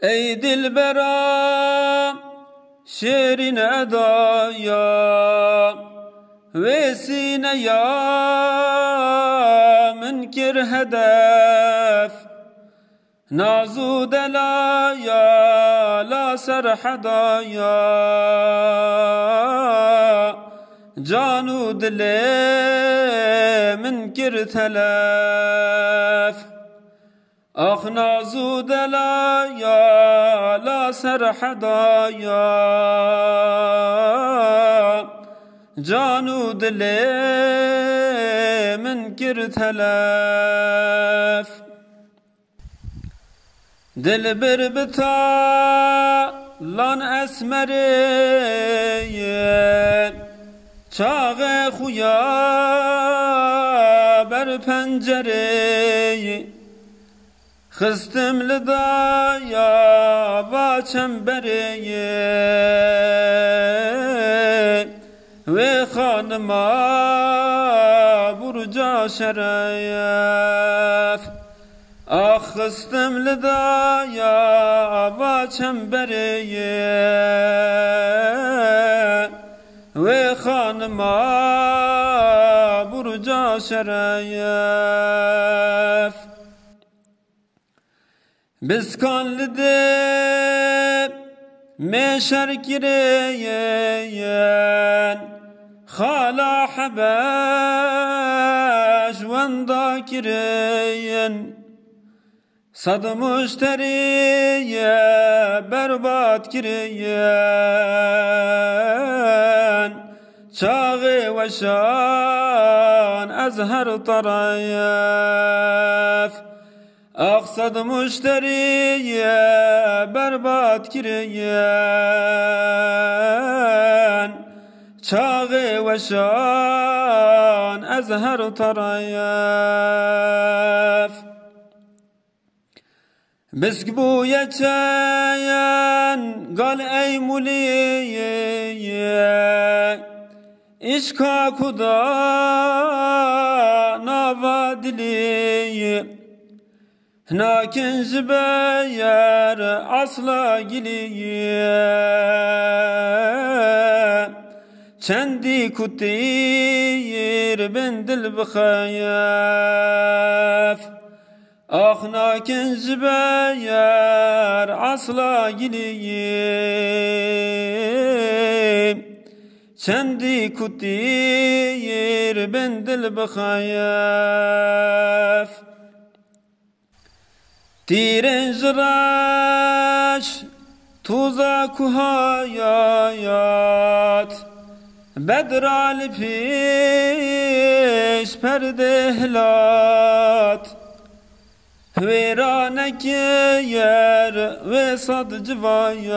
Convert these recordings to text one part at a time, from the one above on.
Ey dilbera şirin edaya vesine ya münkir hedef nazu delaya la serhedaya canu dile münkir telef ah nazu delaya la serhedaya canu dile münkir telef dil bir bita lan esmeriye çağı xuya ber pencereyi xıstim lidaya va çemberiye ve xanıma burca şeref ah xıstim lidaya va çemberiye ve xanıma burca şeref biz kanlıdır meşer gireyen hala habeş vanda gireyen sad müşteriye berbat gireyen çağı ve şan azhar tarayef aksad müşteriye berbat gireyen çağı ve şan azhar tarayef bisk bu yeçeyen gal ey muliye işka kuda navadiliye nakin zibeyer asla giliye çendi kutir ben dil bkhayef ah nakin zibeyer asla giliye çendi kutir ben dil bkhayef Tiren ziraş tuzak hayat bedral piş perdehlat veranek yer ve sad civayat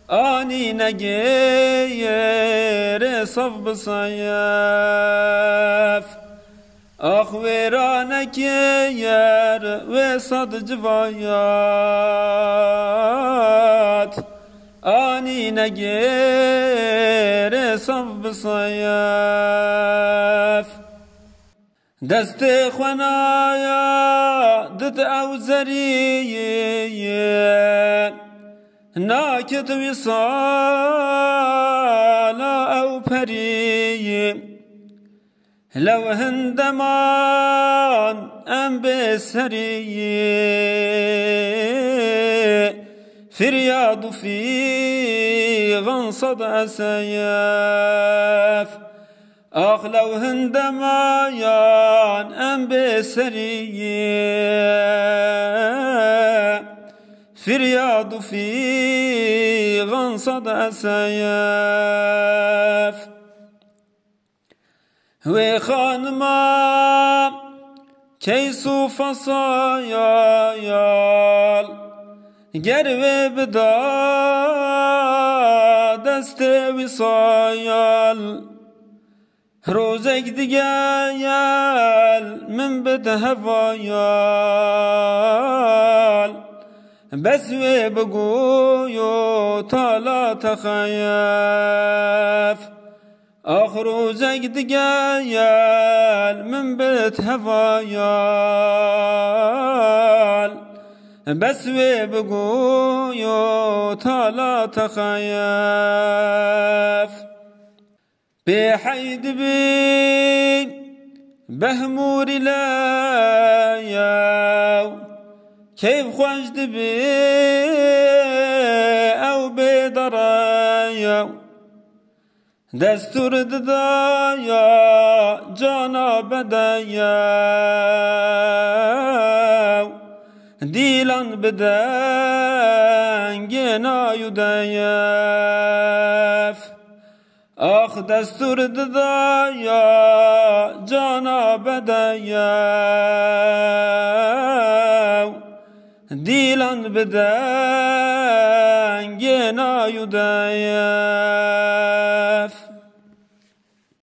anine geyere sav bısayef ah veranek yer ve sad civayat anine gere sav bısayef deste xwenaya dit ew zeriye nakit wisala ew periye لو هندمان ام بسريه فرياض في غنصد اسياف اخ لو هندمان ام بسريه فرياض في غنصد اسياف ve xanıma keysu fasayal ger ve bida deste visayal rozek digayal min bid hevayal bes ve beguyo tala takhayef أخرجك دقايل من بيت هفايال بس وی بگویو تا لا تخاف بی حید بین بهمور لا كيف خوش دبي او بدرايا دستور ددايا جانا بدايا ديلان بدن جنا يدايف آخ دستور ددايا جانا بدايا دیلان بدن گنا یودایا